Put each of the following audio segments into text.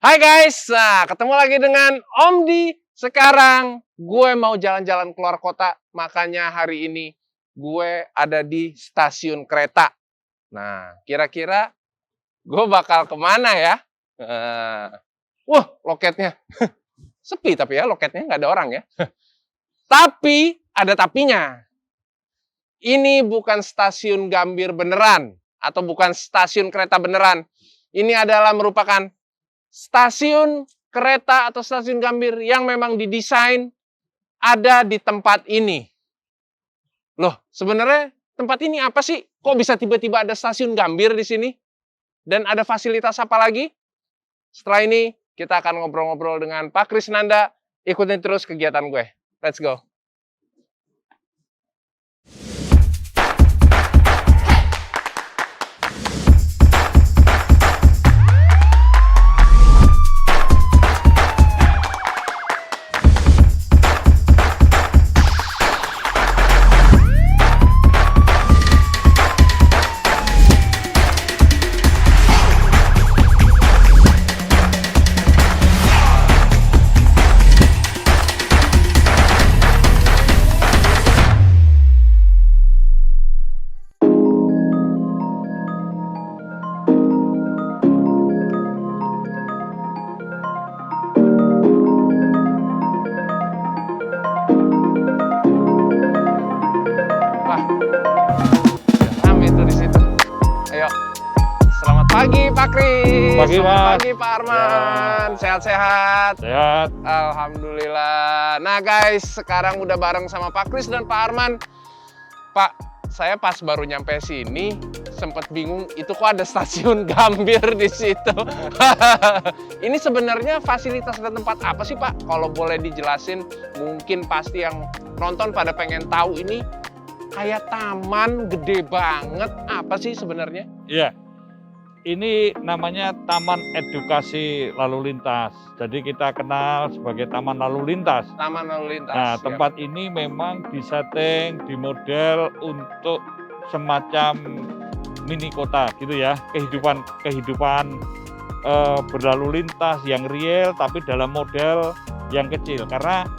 Hai guys, nah ketemu lagi dengan Om Di. Sekarang gue mau jalan-jalan keluar kota, makanya hari ini gue ada di stasiun kereta. Nah, kira-kira gue bakal kemana ya? Wah, loketnya sepi tapi ya, loketnya nggak ada orang ya. Tapi ada tapinya. Ini bukan stasiun Gambir beneran, atau bukan stasiun kereta beneran. Ini adalah merupakan stasiun kereta atau stasiun Gambir yang memang didesain ada di tempat ini. Loh, sebenarnya tempat ini apa sih? Kok bisa tiba-tiba ada stasiun Gambir di sini? Dan ada fasilitas apa lagi? Setelah ini kita akan ngobrol-ngobrol dengan Pak Krisnanda. Ikutin terus kegiatan gue. Let's go. Pagi Pak Kris. Pagi Mas. Pagi Pak Arman. Sehat-sehat? Sehat. Alhamdulillah. Nah guys, sekarang udah bareng sama Pak Kris dan Pak Arman. Pak, saya pas baru nyampe sini sempet bingung itu kok ada stasiun Gambir di situ. Ini sebenarnya fasilitas dan tempat apa sih Pak? Kalau boleh dijelasin, mungkin pasti yang nonton pada pengen tahu ini kayak taman gede banget. Apa sih sebenarnya? Iya. Ini namanya Taman Edukasi Lalu Lintas. Jadi kita kenal sebagai Taman Lalu Lintas. Taman Lalu Lintas. Nah, tempat ini memang disetting, dimodel untuk semacam mini kota gitu ya. Kehidupan berlalu lintas yang real tapi dalam model yang kecil. Karena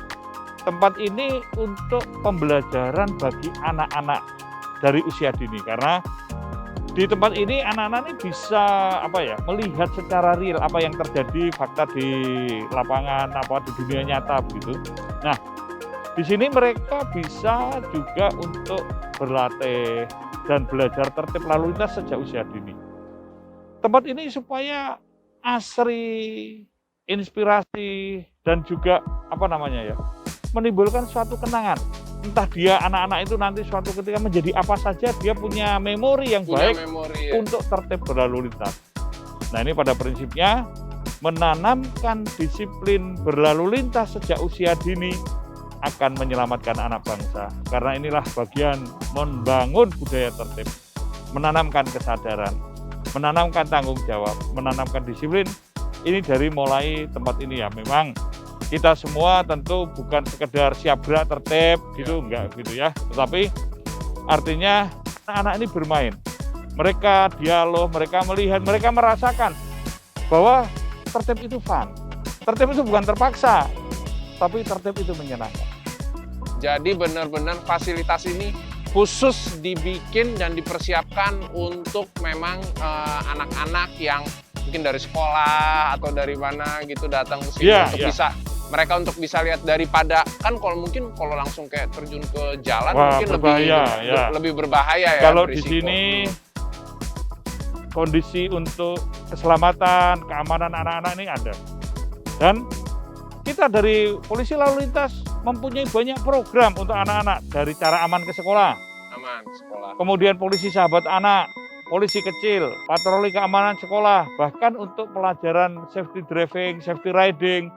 tempat ini untuk pembelajaran bagi anak-anak dari usia dini. Karena di tempat ini anak-anak ini bisa melihat secara real apa yang terjadi fakta di lapangan, apa di dunia nyata begitu. Nah, di sini mereka bisa juga untuk berlatih dan belajar tertib lalu lintas sejak usia dini. Tempat ini supaya asri, inspirasi dan juga menimbulkan suatu kenangan. Entah dia anak-anak itu nanti suatu ketika menjadi apa saja, dia punya memori yang baik untuk tertib berlalu lintas. Nah, ini pada prinsipnya menanamkan disiplin berlalu lintas sejak usia dini akan menyelamatkan anak bangsa. Karena inilah bagian membangun budaya tertib, menanamkan kesadaran, menanamkan tanggung jawab, menanamkan disiplin. Ini dari mulai tempat ini ya, memang kita semua tentu bukan sekedar siaga tertib gitu, enggak gitu ya. Tetapi artinya anak-anak ini bermain. Mereka dialog, mereka melihat, mereka merasakan bahwa tertib itu fun. Tertib itu bukan terpaksa, tapi tertib itu menyenangkan. Jadi benar-benar fasilitas ini khusus dibikin dan dipersiapkan untuk memang anak-anak yang mungkin dari sekolah atau dari mana gitu datang ke sini untuk bisa lihat, daripada kan kalau langsung kayak terjun ke jalan. Wah, mungkin lebih berbahaya ya. Kalau di sini kondisi untuk keselamatan, keamanan anak-anak ini ada. Dan kita dari Polisi Lalu Lintas mempunyai banyak program untuk anak-anak, dari cara aman ke sekolah. Kemudian polisi sahabat anak, polisi kecil, patroli keamanan sekolah, bahkan untuk pelajaran safety driving, safety riding,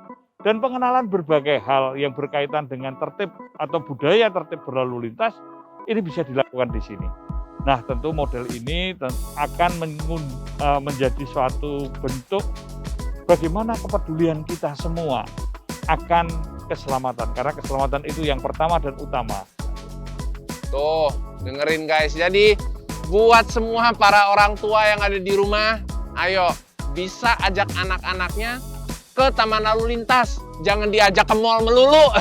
dan pengenalan berbagai hal yang berkaitan dengan tertib atau budaya tertib berlalu lintas, ini bisa dilakukan di sini. Nah, tentu model ini akan menjadi suatu bentuk bagaimana kepedulian kita semua akan keselamatan. Karena keselamatan itu yang pertama dan utama. Tuh, dengerin guys. Jadi, buat semua para orang tua yang ada di rumah, ayo bisa ajak anak-anaknya ke taman lalu lintas. Jangan diajak ke mall melulu.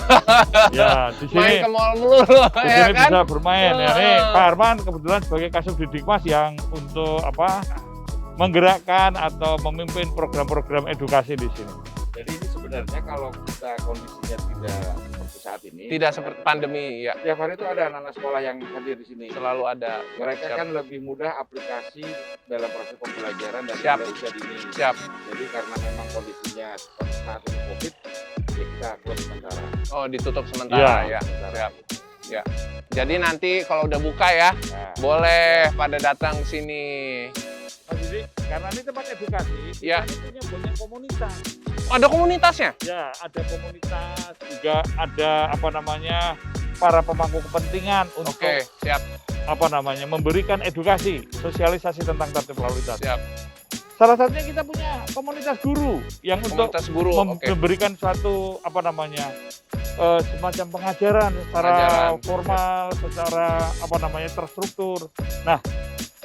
Ya, di Main sini ke mall melulu, di ya sini kan? bisa bermain. Ya, nih Pak Arman kebetulan sebagai Kasubdidikmas yang untuk menggerakkan atau memimpin program-program edukasi di sini. Jadi ini sebenarnya kalau kita kondisinya tidak seperti saat ini, Tidak seperti pandemi, ya. tiap hari itu ada anak-anak sekolah yang hadir di sini. Selalu ada. Mereka Siap. kan lebih mudah aplikasi dalam proses pembelajaran dari Siap. usia dini. Siap. Jadi karena memang kondisinya seperti saat ini COVID, ya kita close sementara. Oh, ditutup sementara, ya. Sementara. Siap. Ya. Jadi nanti kalau udah buka ya, Nah, boleh pada datang ke sini. Mas Didi, karena ini tempat edukasi, Ya. kita ini punya banyak komunitas. Oh, ada komunitasnya? Ya, ada komunitas, juga ada para pemangku kepentingan untuk Oke, siap. memberikan edukasi, sosialisasi tentang tertib lalu lintas. Siap. Salah satunya kita punya komunitas guru yang untuk Komunitas guru, oke. memberikan suatu semacam pengajaran secara Pengajaran, formal, secara terstruktur. Nah,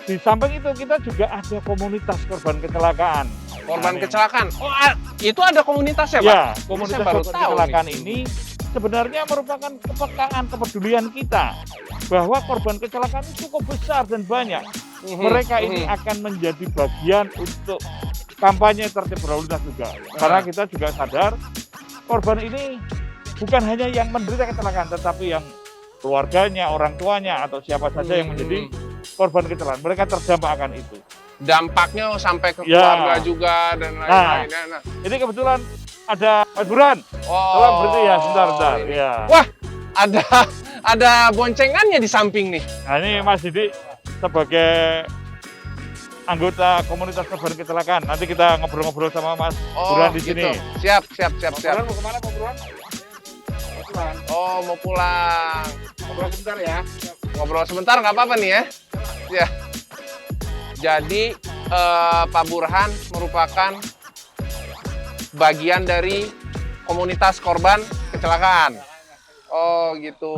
di samping itu kita juga ada komunitas korban kecelakaan. Korban Nah, kecelakaan. Oh, itu ada komunitasnya, Pak? Ya, komunitas Saya baru korban tahu kecelakaan nih. ini sebenarnya merupakan kepekaan kepedulian kita bahwa korban kecelakaan itu cukup besar dan banyak. Mereka ini akan menjadi bagian untuk kampanye tertib berlalu lintas juga. Karena kita juga sadar korban ini bukan hanya yang menderita kecelakaan, tetapi yang keluarganya, orang tuanya, atau siapa saja yang menjadi korban kecelakaan. Mereka terdampak akan itu. Dampaknya sampai ke Ya. keluarga juga dan lain-lain. Nah. Ini kebetulan ada Mas Burhan. Oh, Tolong berhenti ya, sebentar. ini. Ya. Wah, ada boncengannya di samping nih. Nah, ini Mas Didi sebagai anggota komunitas korban kecelakaan. Nanti kita ngobrol-ngobrol sama Mas Oh, Burhan di gitu. sini. Siap. Mas Burhan mau kemana, Pak Burhan? Mas Burhan, Oh, mau pulang. ngobrol sebentar ya. Ngobrol sebentar nggak apa-apa nih ya. Ya. Jadi Pak Burhan merupakan bagian dari komunitas korban kecelakaan. Oh gitu.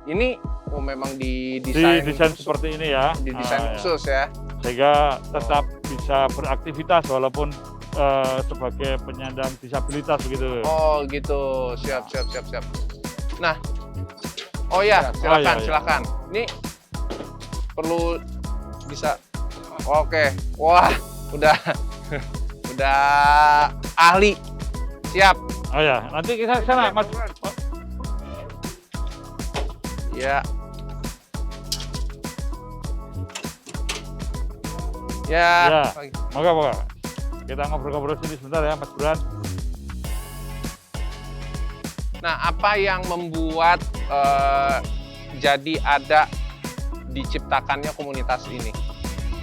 Ini memang didesain Didesain khusus, seperti ini ya. didesain Ah, ya. khusus ya. Sehingga tetap bisa beraktivitas walaupun sebagai penyandang disabilitas begitu. Oh gitu. Siap. Nah, oh ya, silakan, iya. silakan. Ini perlu bisa. Oke, wah, udah ahli. Siap. Oh ya, nanti kita ke sana Mas. Oh, Ya. Ya. Ya. Moga. Kita ngobrol-ngobrol sini sebentar ya Mas Burhan. Nah, apa yang membuat jadi ada diciptakannya komunitas ini?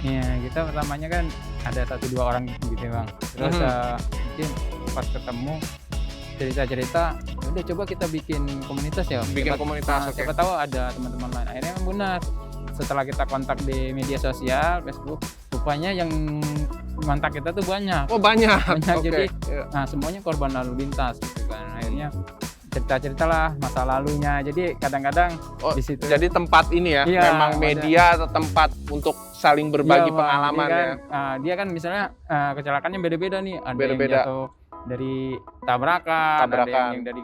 Ya, kita pertamanya kan ada 1-2 orang gitu Bang. Terus mungkin pas ketemu cerita-cerita, udah coba kita bikin komunitas ya. Bikin komunitas, oke. Siapa tahu ada teman-teman lain. Akhirnya memang benar. Setelah kita kontak di media sosial, Facebook, rupanya yang kontak kita tuh banyak. Oh, banyak. Banyak, Oke. jadi Ya. nah semuanya korban lalu lintas gitu kan. Akhirnya cerita-cerita lah masa lalunya. Jadi kadang-kadang Oh, di situ Jadi tempat ini ya, Iya, memang ada. media atau tempat untuk saling berbagi iya, Bang. pengalaman Jadi ya. kan, dia kan misalnya kecelakaannya beda-beda nih. Ada Beda-beda. yang jatuh dari tabrakan, ada Tabrakan. yang dari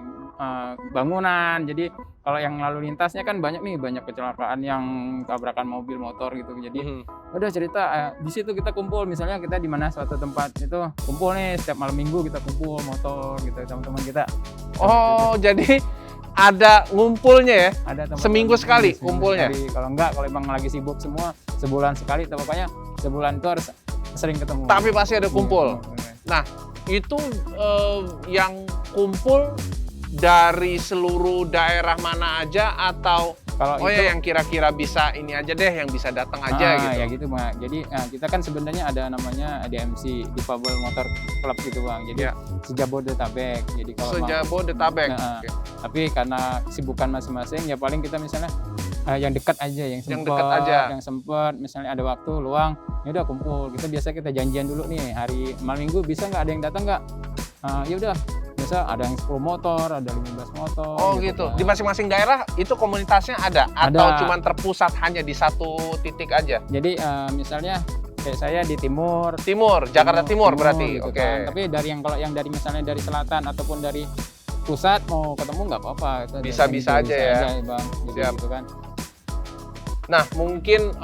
bangunan. Jadi kalau yang lalu lintasnya kan banyak kecelakaan yang tabrakan mobil, motor gitu. Jadi udah cerita di situ kita kumpul. Misalnya kita di mana suatu tempat itu kumpul nih setiap malam minggu kita kumpul motor gitu teman-teman kita. Oh, jadi ada ngumpulnya ya? Ada teman-teman Seminggu sekali kumpulnya? sekali. Kalau enggak, kalau emang lagi sibuk semua sebulan sekali, atau pokoknya sebulan itu harus sering ketemu. Tapi pasti ada kumpul. Iya. Itu yang kumpul dari seluruh daerah mana aja atau Kalau oh itu ya yang kira-kira bisa ini aja deh, yang bisa datang aja gitu. ya gitu Bang. Jadi kita kan sebenarnya ada namanya DMC, Difabel Motor Club gitu Bang. Jadi Ya. Sejabodetabek. Jadi kalau Sejabodetabek. Nah, Oke. tapi karena kesibukan masing-masing ya paling kita misalnya yang dekat aja, yang Yang sempet, dekat aja. yang sempet, misalnya ada waktu luang, ya udah kumpul. Kita janjian dulu nih hari malam minggu bisa nggak ada yang datang nggak? Ya udah, biasa ada yang 10 motor, ada 15 motor. Oh gitu. kan. Di masing-masing daerah itu komunitasnya ada atau Ada. cuman terpusat hanya di satu titik aja? Jadi misalnya kayak saya di timur, Jakarta Timur berarti. gitu Oke. kan. Tapi kalau yang dari misalnya dari selatan ataupun dari pusat mau ketemu nggak apa-apa. Bisa-bisa aja ya. Bang. Siap. Gitu kan. Nah, mungkin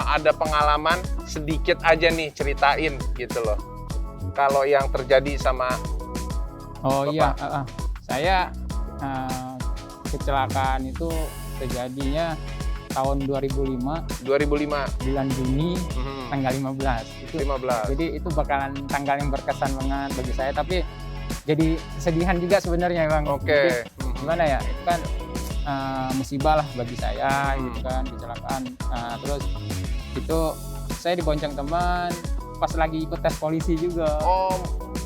ada pengalaman sedikit aja nih ceritain gitu loh. Kalau yang terjadi sama Oh Bapak. iya, saya kecelakaan itu terjadinya tahun 2005 bulan Juni Mhm, tanggal 15. Itu 15. jadi itu bakalan tanggal yang berkesan banget bagi saya, tapi jadi kesedihan juga sebenarnya Bang. Oke. Jadi, gimana ya? Itu kan musibah lah bagi saya gitu kan, kecelakaan. Nah, terus itu saya dibonceng teman pas lagi ikut tes polisi juga. Oh,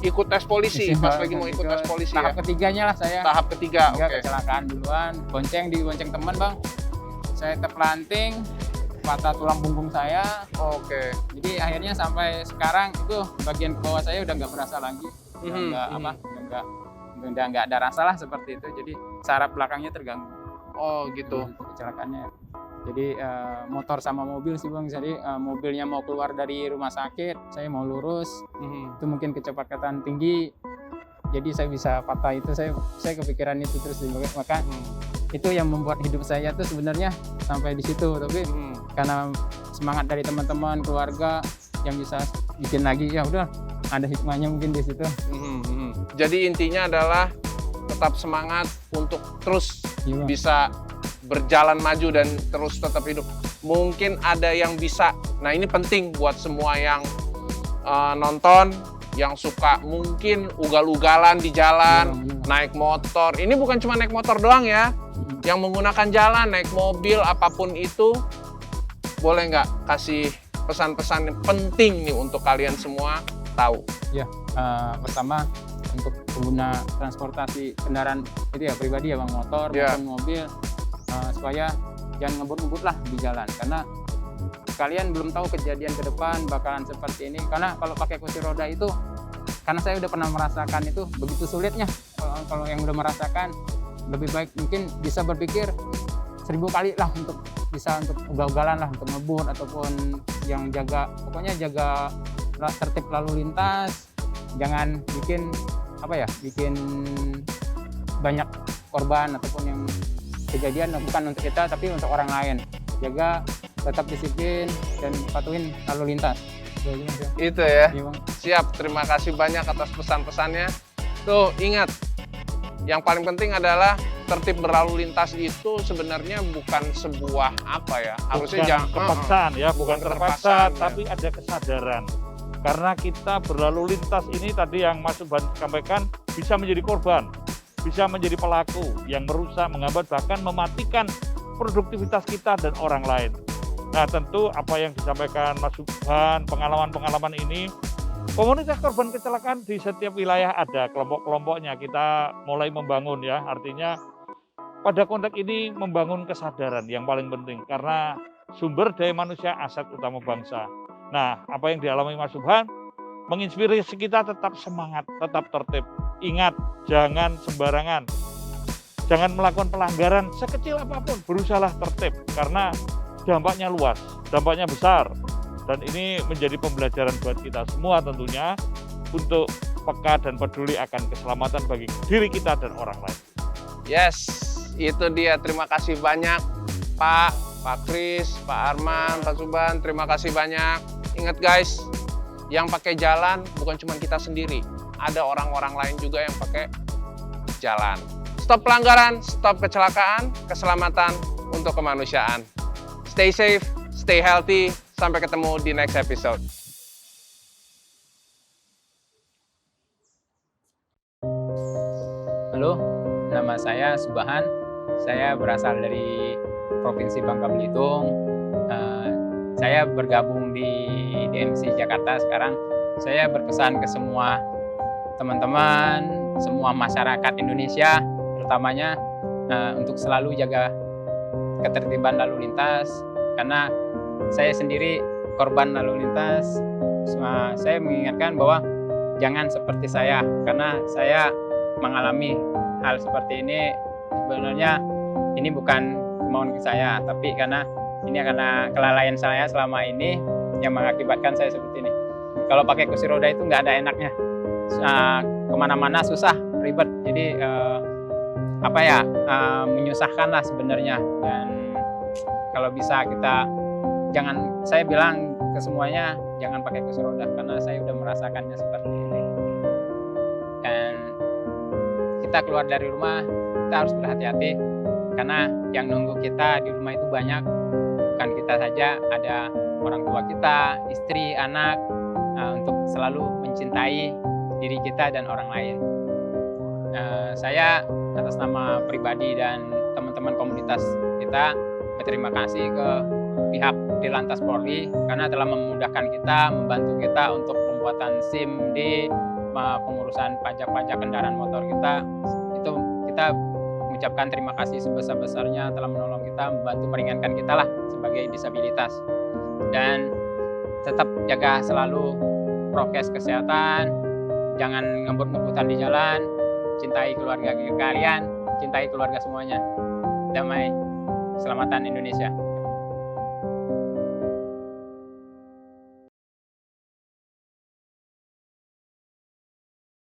ikut tes polisi Iya, pas lagi mau ikut itu tes polisi tahap ya. ketiganya lah saya. Tahap ketiga. Enggak, Oke. kecelakaan duluan, dibonceng teman Bang. Saya terpelanting, patah tulang punggung saya. Oke. Jadi akhirnya sampai sekarang itu bagian ke bawah saya udah nggak berasa lagi. Mhm, Udah nggak ada rasa lah seperti itu. Jadi saraf belakangnya terganggu. Oh, gitu. Itu kecelakaannya. Jadi motor sama mobil sih Bang. Jadi mobilnya mau keluar dari rumah sakit, saya mau lurus. Mhm. Itu mungkin kecepatan tinggi. Jadi saya bisa patah itu. Saya kepikiran itu terus, maka itu yang membuat hidup saya tuh sebenarnya sampai di situ. Tapi Mhm. karena semangat dari teman-teman, keluarga yang bisa bikin lagi, ya udah ada hikmahnya mungkin di situ. Mhm, mhm. Jadi intinya adalah tetap semangat untuk terus Iya, Bang. bisa berjalan maju dan terus tetap hidup. Mungkin ada yang bisa. Nah, ini penting buat semua yang nonton, yang suka mungkin ugal-ugalan di jalan, Iya, Bang. naik motor. Ini bukan cuma naik motor doang ya, yang menggunakan jalan, naik mobil, apapun itu. Boleh nggak kasih pesan-pesan yang penting nih untuk kalian semua tahu? Pertama untuk pengguna transportasi kendaraan itu ya pribadi ya Bang, motor Iya. maupun mobil, supaya jangan ngebut-ngebut lah di jalan, karena kalian belum tahu kejadian ke depan bakalan seperti ini. Karena kalau pakai kursi roda itu, karena saya udah pernah merasakan itu begitu sulitnya. Kalau yang udah merasakan, lebih baik mungkin bisa berpikir 1000 kali lah untuk ugal-ugalan lah, untuk ngebut ataupun yang pokoknya jaga tertib lalu lintas, jangan bikin banyak korban ataupun yang kejadian bukan untuk kita tapi untuk orang lain. Jaga, tetap disiplin dan patuhin lalu lintas. Itu ya. Iya, Bang. Siap, terima kasih banyak atas pesan-pesannya. Tuh, ingat, yang paling penting adalah tertib berlalu lintas itu sebenarnya bukan sebuah apa ya, harusnya Bukan jangan kepaksaan ya, bukan bukan terpaksa, keterpaksaan, ya. tapi ada kesadaran. Karena kita berlalu lintas ini tadi yang Mas Subhan sampaikan bisa menjadi korban, bisa menjadi pelaku yang merusak, menghambat, bahkan mematikan produktivitas kita dan orang lain. Nah, tentu apa yang disampaikan Mas Subhan, pengalaman-pengalaman ini, komunitas korban kecelakaan di setiap wilayah ada kelompok-kelompoknya. Kita mulai membangun ya, artinya pada konteks ini membangun kesadaran yang paling penting karena sumber daya manusia aset utama bangsa. Nah, apa yang dialami Mas Subhan menginspirasi kita tetap semangat, tetap tertib. Ingat, jangan sembarangan. Jangan melakukan pelanggaran sekecil apapun, berusahalah tertib karena dampaknya luas, dampaknya besar. Dan ini menjadi pembelajaran buat kita semua tentunya untuk peka dan peduli akan keselamatan bagi diri kita dan orang lain. Yes, itu dia. Terima kasih banyak Pak Kris, Pak Arman, Pak Subhan. Terima kasih banyak. Ingat guys, yang pakai jalan bukan cuma kita sendiri. Ada orang-orang lain juga yang pakai jalan. Stop pelanggaran, stop kecelakaan, keselamatan untuk kemanusiaan. Stay safe, stay healthy. Sampai ketemu di next episode. Halo, nama saya Subhan. Saya berasal dari Provinsi Bangka Belitung. Saya bergabung di DMC Jakarta sekarang. Saya berpesan ke semua teman-teman, semua masyarakat Indonesia, terutamanya untuk selalu jaga ketertiban lalu lintas. Karena saya sendiri korban lalu lintas. Saya mengingatkan bahwa jangan seperti saya, karena saya mengalami hal seperti ini. Sebenarnya ini bukan kemauan saya, tapi karena kelalaian saya selama ini, yang mengakibatkan saya seperti ini. Kalau pakai kursi roda itu nggak ada enaknya, kemana-mana susah, ribet, jadi menyusahkan lah sebenarnya. Dan kalau bisa kita saya bilang ke semuanya jangan pakai kursi roda, karena saya udah merasakannya seperti ini. Dan kita keluar dari rumah kita harus berhati-hati, karena yang nunggu kita di rumah itu banyak, bukan kita saja, ada orang tua kita, istri, anak, untuk selalu mencintai diri kita dan orang lain. Saya atas nama pribadi dan teman-teman komunitas kita berterima kasih ke pihak Dirlantas Polri karena telah memudahkan kita, membantu kita untuk pembuatan SIM di pengurusan pajak-pajak kendaraan motor kita. Itu kita mengucapkan terima kasih sebesar-besarnya, telah menolong kita, membantu meringankan kita lah sebagai disabilitas. Dan tetap jaga selalu prokes kesehatan, jangan ngebut-ngebutan di jalan, cintai keluarga kalian, cintai keluarga semuanya. Damai, selamatan Indonesia.